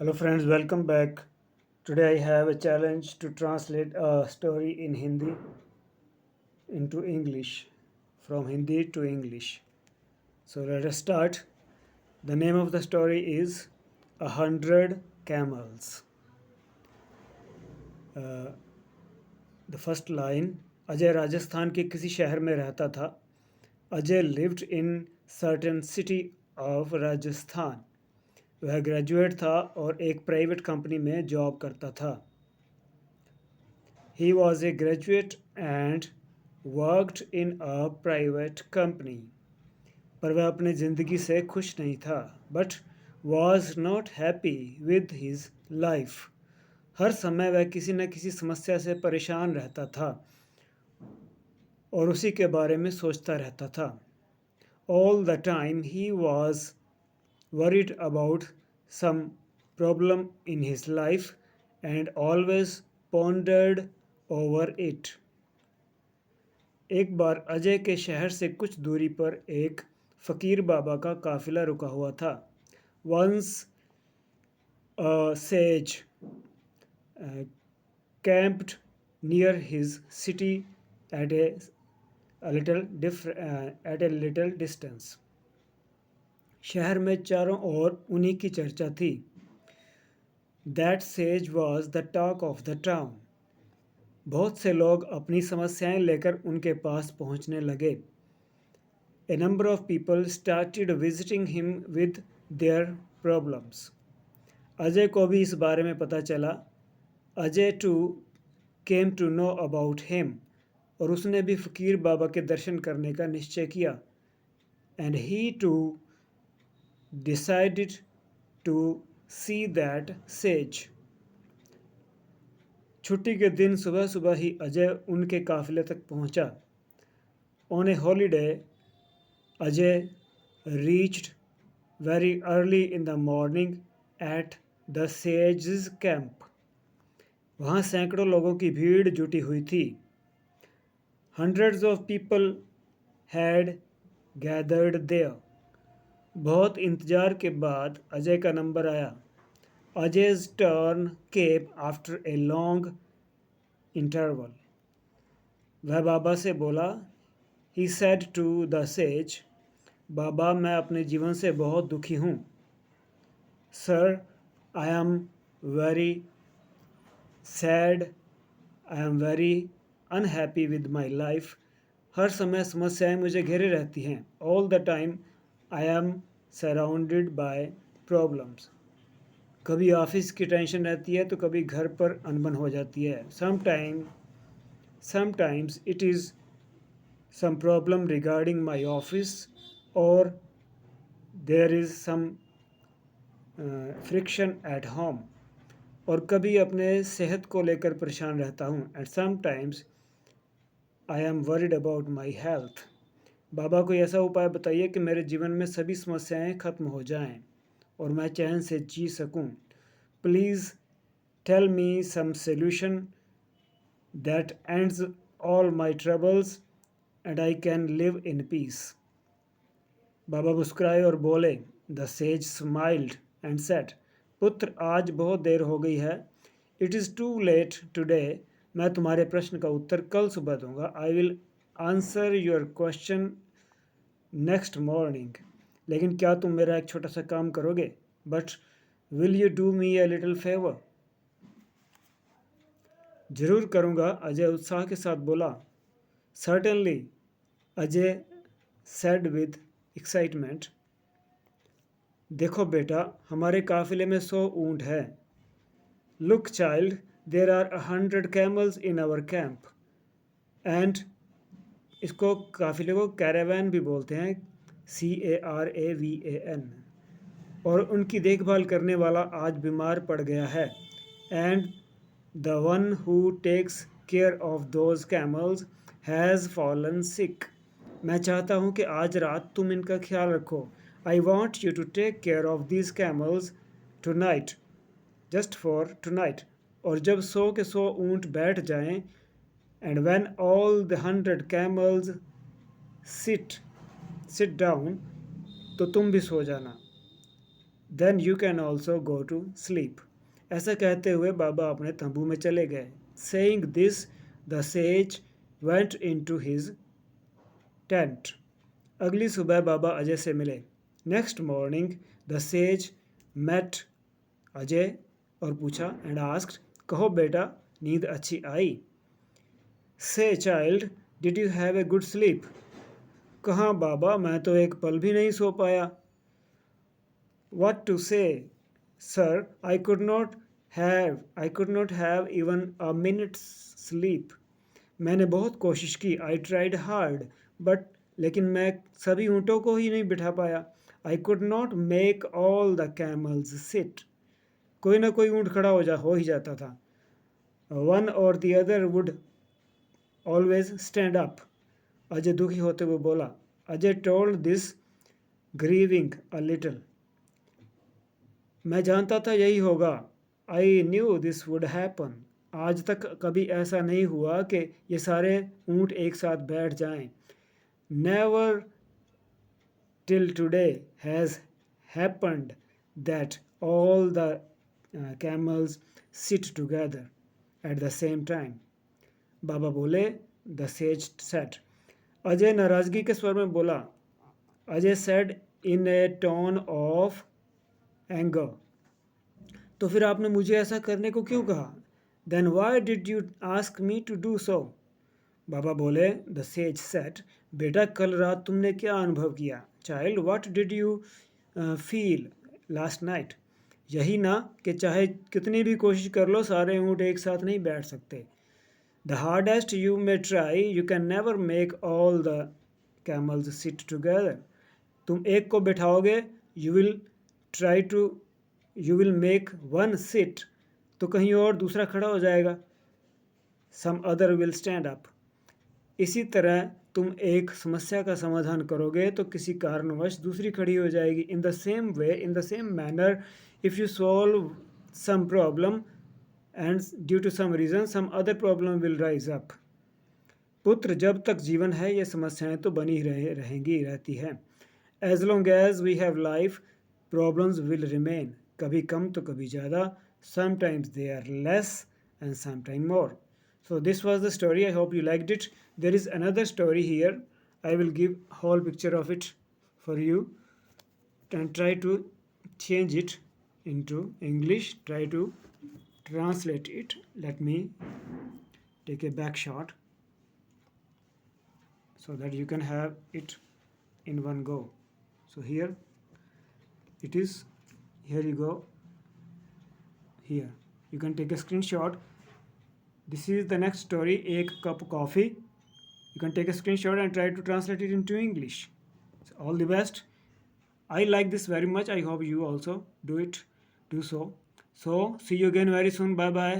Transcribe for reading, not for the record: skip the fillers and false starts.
Hello friends, welcome back. Today I have a challenge to translate a story in Hindi into English, from Hindi to English. So let us start. The name of the story is A Hundred Camels. Uh, the first line, Ajay Rajasthan के किसी शहर में रहता था. Ajay lived in certain city of Rajasthan. वह graduate था और एक प्राइवेट कंपनी में जॉब करता था. He was a graduate and worked in a private company. पर वह अपनी ज़िंदगी से खुश नहीं था. But was not happy with his life. हर समय वह किसी न किसी समस्या से परेशान रहता था और उसी के बारे में सोचता रहता था. All the time he was worried about some problem in his life and always pondered over it. एक बार अजय के शहर से कुछ दूरी पर एक फ़कीर बाबा का काफ़िला रुका हुआ था. Once a sage camped near his city at a little distance. शहर में चारों ओर उन्हीं की चर्चा थी. That sage was the talk of the town. बहुत से लोग अपनी समस्याएं लेकर उनके पास पहुंचने लगे. A number of people started visiting him with their problems. Ajay को भी इस बारे में पता चला. Ajay too came to know about him. और उसने भी फ़कीर बाबा के दर्शन करने का निश्चय किया. And he too decided to see that sage. छुट्टी के दिन सुबह सुबह ही अजय उनके काफ़िले तक पहुंचा. On a holiday, Ajay reached very early in the morning at the sage's camp. वहाँ सैकड़ों लोगों की भीड़ जुटी हुई थी. Hundreds of people had gathered there. बहुत इंतज़ार के बाद अजय का नंबर आया. Ajay's turn came after a long interval. वह बाबा से बोला. He said to the sage, बाबा मैं अपने जीवन से बहुत दुखी हूँ. Sir, I am very sad. I am very unhappy with my life. हर समय समस्याएं मुझे घेरे रहती हैं. All the time I am surrounded by problems. कभी ऑफिस की टेंशन रहती है तो कभी घर पर अनबन हो जाती है. Sometimes it is some problem regarding my office or there is some friction at home. और कभी अपने सेहत को लेकर परेशान रहता हूँ. At some times I am worried about my health. बाबा कोई ऐसा उपाय बताइए कि मेरे जीवन में सभी समस्याएं खत्म हो जाएं और मैं चैन से जी सकूं. Please tell me some solution that ends all my troubles and I can live in peace. बाबा मुस्कुराए और बोले. The sage smiled and said, पुत्र आज बहुत देर हो गई है. It is too late today. मैं तुम्हारे प्रश्न का उत्तर कल सुबह दूंगा. I will answer your question next morning. लेकिन क्या तुम मेरा एक छोटा सा काम करोगे? But will you do me A little favour. ज़रूर करूँगा, अजय उत्साह के साथ बोला. Certainly, Ajay said with excitement. देखो बेटा, हमारे काफ़िले में 100 ऊँट हैं. Look child, there are 100 camels in our camp. And इसको काफ़िले को कैरावैन भी बोलते हैं. CARAVAN. और उनकी देखभाल करने वाला आज बीमार पड़ गया है. And the one who takes care of those camels has fallen sick. मैं चाहता हूँ कि आज रात तुम इनका ख्याल रखो. I want you to take care of these camels tonight, just for tonight. और जब 100 के 100 ऊँट बैठ जाएं, and when all the 100 camels sit down, तो तुम भी सो जाना. Then you can also go to sleep. ऐसा कहते हुए बाबा अपने तंबू में चले गए। Saying this the sage went into his tent. अगली सुबह बाबा अजय से मिले। Next morning the sage met Ajay और पूछा एंड आस्क्ड, कहो बेटा, नींद अच्छी आई? से child, did you have a good sleep? कहाँ बाबा, मैं तो एक पल भी नहीं सो पाया। What to say, sir? I could not have even a minute's sleep. मैंने बहुत कोशिश की। I tried hard, but लेकिन मैं सभी ऊँटों को ही नहीं बिठा पाया। I could not make all the camels sit. कोई ना कोई ऊँट खड़ा हो ही जाता था। One or the other would always stand up. Ajay दुखी होते हुए बोला। Ajay told this grieving a little. मैं जानता था यही होगा। I knew this would happen. आज तक कभी ऐसा नहीं हुआ कि ये सारे ऊँट एक साथ बैठ जाएं। Never till today has happened that all the camels sit together at the same time. बाबा बोले, द सेज सेड। अजय नाराज़गी के स्वर में बोला। Ajay said in a tone of anger. तो फिर आपने मुझे ऐसा करने को क्यों कहा? Then why did you ask me to do so? Baba बोले, द सेज सेट, बेटा कल रात तुमने क्या अनुभव किया? Child, what did you feel last night? यही ना कि चाहे कितनी भी कोशिश कर लो, सारे ऊँट एक साथ नहीं बैठ सकते। The hardest you may try, you can never make all the camels sit together. तुम एक को बिठाओगे, you will make one sit, तो कहीं और दूसरा खड़ा हो जाएगा। Some other will stand up. इसी तरह तुम एक समस्या का समाधान करोगे तो किसी कारणवश दूसरी खड़ी हो जाएगी। In the same way, in the same manner, if you solve some problem and due to some reason some other problem will rise up. पुत्र, जब तक जीवन है ये समस्याएं तो बनी रहेंगी रहती हैं। As long as we have life, problems will remain. कभी कम तो कभी ज़्यादा। Sometimes they are less and sometime more. So this was the story. I hope you liked it. There is another story here. I will give whole picture of it for you and try to change it into English. Try to translate it. Let me take a back shot so that you can have it in one go. So here it is. Here you go. Here you can take a screenshot. This is the next story, एक cup coffee. You can take a screenshot and try to translate it into English. So all the best. I like this very much. I hope you also do so. So see you again very soon. Bye bye.